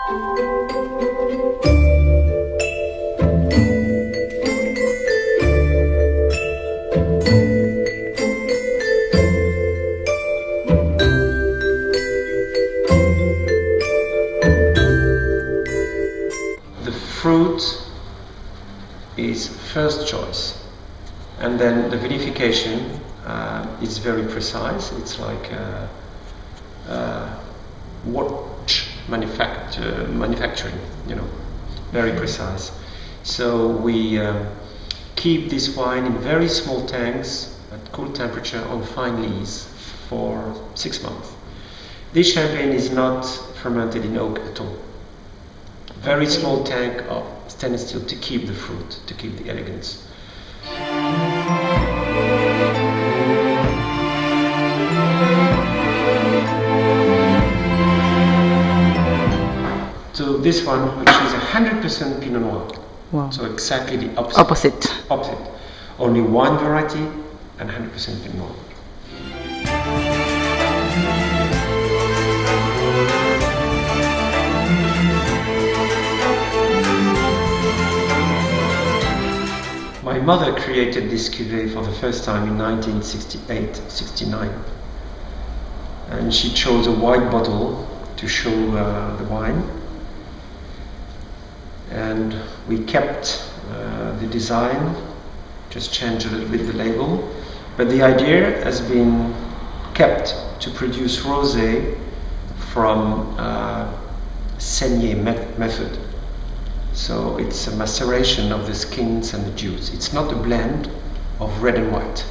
Fruit is first choice, and then the vinification is very precise. It's like watch manufacturing, you know, very precise. So we keep this wine in very small tanks at cool temperature on fine lees for 6 months. This champagne is not fermented in oak at all. Very small tank of stainless steel to keep the fruit, to keep the elegance. So this one, which is 100% Pinot Noir. Wow. So exactly the opposite. Opposite. Only one variety and 100% Pinot Noir. My mother created this cuvée for the first time in 1968-69, and she chose a white bottle to show the wine, and we kept the design, just changed a little bit the label, but the idea has been kept to produce rosé from saignée method. So it's a maceration of the skins and the juice. It's not a blend of red and white.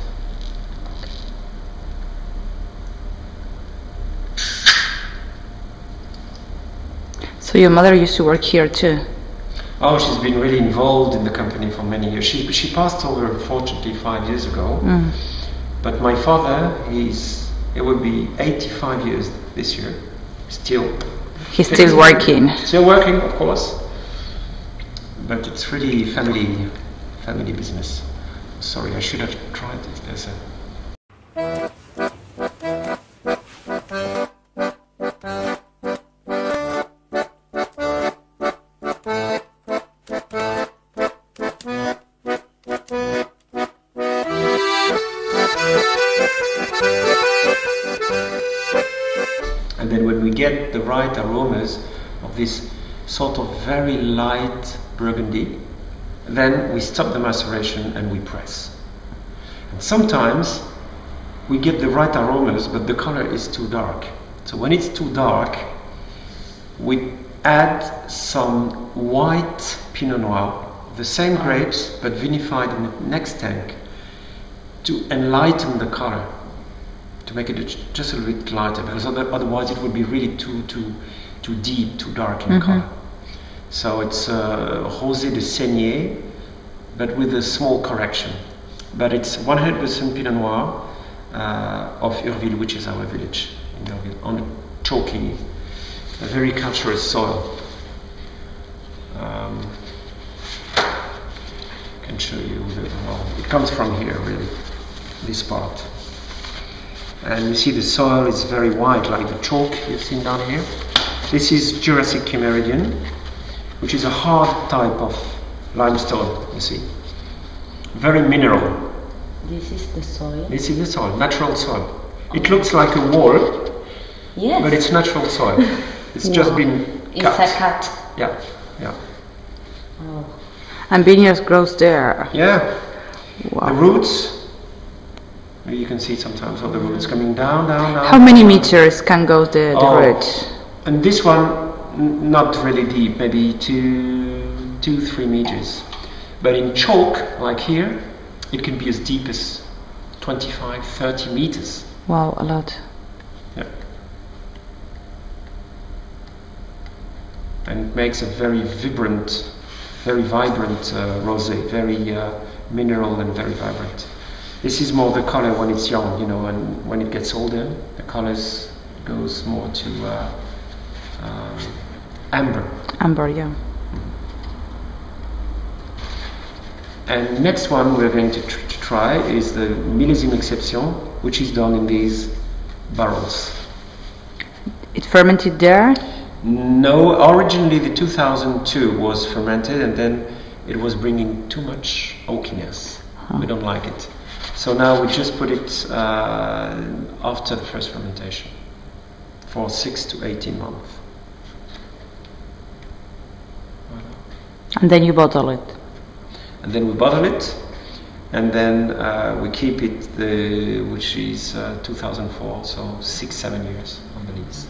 So your mother used to work here too? Oh, she's been really involved in the company for many years. She passed over, unfortunately, 5 years ago. Mm. But my father, it would be 85 years this year. He's still working. Still working, of course. But it's really family business. Sorry, I should have tried it. There's a... And then when we get the right aromas of this sort of very light Burgundy, then we stop the maceration and we press. And sometimes we get the right aromas, but the color is too dark. So when it's too dark, we add some white Pinot Noir, the same grapes, but vinified in the next tank, to enlighten the color, to make it just a little bit lighter, because otherwise it would be really too deep, too dark in color. So it's Rosé de Saignée, but with a small correction. But it's 100% Pinot Noir of Urville, which is our village in Urville, on a chalky, a very calcareous soil. I can show you it comes from here, really, this part. And you see the soil is very white, like the chalk you've seen down here. This is Jurassic Cameridian, which is a hard type of limestone, you see. Very mineral. This is the soil? This is the soil, natural soil. It looks like a wall, yes, but it's natural soil. It's just been cut. It's a cut. Yeah, yeah. Oh. And vineyards grows there? Yeah. Wow. The roots, you can see sometimes all the roots coming down. How many meters can go the root? And this one, not really deep, maybe 2-3 meters. But in chalk, like here, it can be as deep as 25-30 meters. Wow, a lot. Yeah. And it makes a very vibrant rosé, very mineral and very vibrant. This is more the color when it's young, you know, and when it gets older, the colors goes more to amber. Amber, yeah. And next one we're going to try is the millésime exception, which is done in these barrels. It fermented there? No, originally the 2002 was fermented, and then it was bringing too much oakiness. We don't like it. So now we just put it after the first fermentation for 6 to 18 months. And then you bottle it. And then we bottle it, and then we keep it, which is 2004, so 6-7 years on the lease.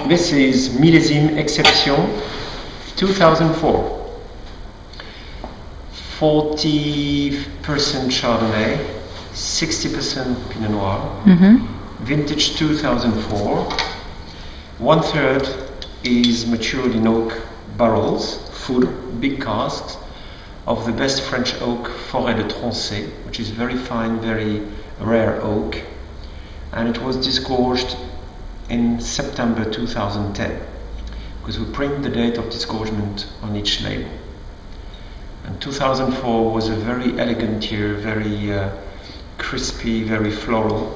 This is Millésime Exception 2004. 40% Chardonnay, 60% Pinot Noir, vintage 2004. 1/3 is matured in oak barrels, full, big casks, of the best French oak Forêt de Troncé, which is very fine, very rare oak. And it was disgorged in September 2010, because we print the date of disgorgement on each label. And 2004 was a very elegant year, very crispy, very floral,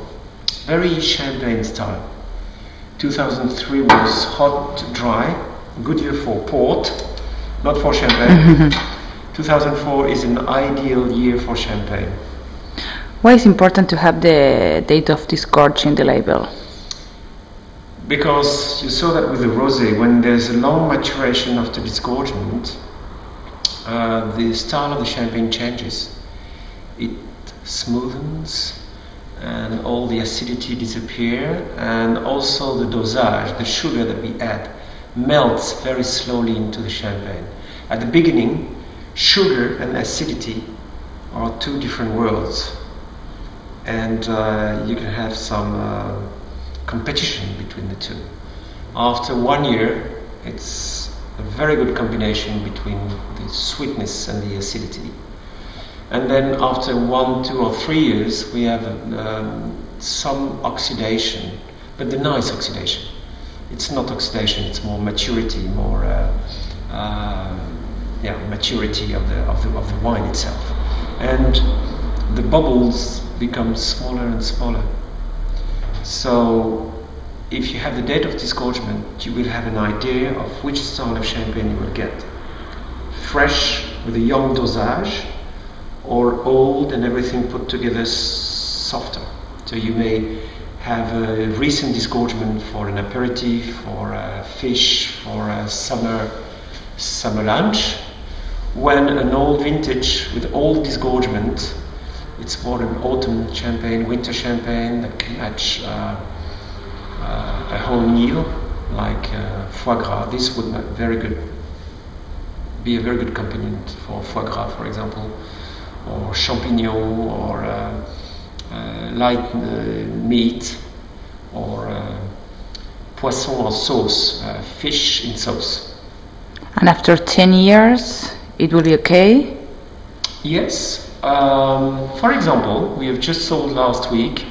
very champagne style. 2003 was hot, dry, good year for port, not for champagne. 2004 is an ideal year for champagne. Why is it important to have the date of disgorge in the label? Because you saw that with the rosé, when there's a long maturation after disgorgement, the style of the champagne changes. It smoothens, and all the acidity disappears, and also the dosage, the sugar that we add, melts very slowly into the champagne. At the beginning, sugar and acidity are two different worlds, and you can have some competition between the two. After 1 year, it's a very good combination between the sweetness and the acidity. And then after 1, 2 or 3 years, we have some oxidation, but the nice oxidation. It's not oxidation, it's more maturity, more maturity of the wine itself. And the bubbles become smaller and smaller. So if you have the date of disgorgement, you will have an idea of which style of champagne you will get. Fresh with a young dosage, or old and everything put together softer. So you may have a recent disgorgement for an aperitif, for a fish, for a summer lunch, when an old vintage with old disgorgement, it's more an autumn champagne, winter champagne that can match a whole meal, like foie gras. This would be a very good accompaniment for foie gras, for example, or champignon, or light meat, or poisson en sauce, fish in sauce. And after 10 years, it will be okay? Yes. For example, we have just sold last week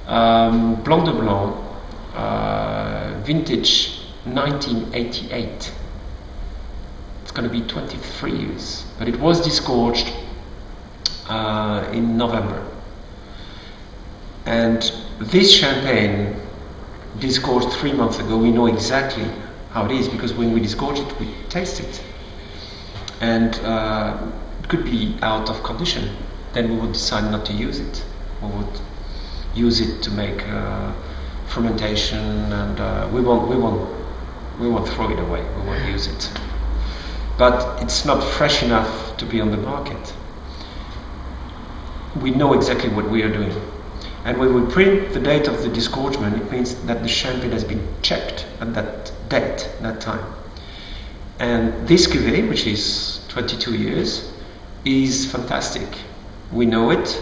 Blanc de Blanc, vintage 1988. It's going to be 23 years, but it was disgorged in November. And this champagne disgorged 3 months ago, we know exactly how it is, because when we disgorge it, we taste it. And it could be out of condition. Then we would decide not to use it. We would use it to make fermentation, and we won't throw it away. We won't use it. But it's not fresh enough to be on the market. We know exactly what we are doing. And when we print the date of the disgorgement, it means that the champagne has been checked at that date, that time. And this cuvée, which is 22 years, is fantastic. We know it,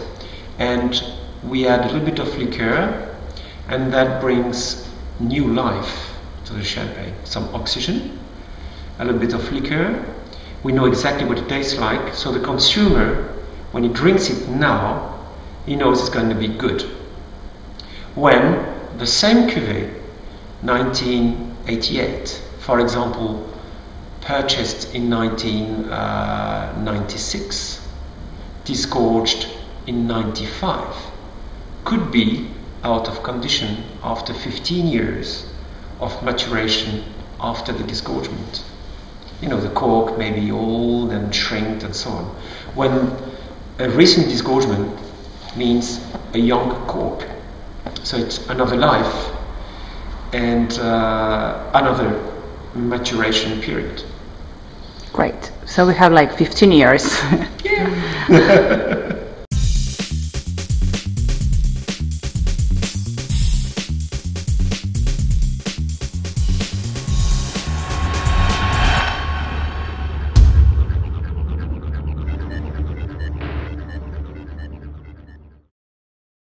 and we add a little bit of liqueur, and that brings new life to the champagne. Some oxygen, a little bit of liqueur. We know exactly what it tastes like, so the consumer, when he drinks it now, he knows it's going to be good. when the same cuvée, 1988, for example, purchased in 1996, disgorged in 95, could be out of condition after 15 years of maturation after the disgorgement. You know, the cork may be old and shrinked and so on. When a recent disgorgement means a young cork, so it's another life and another maturation period. Great. So we have like 15 years. Yeah.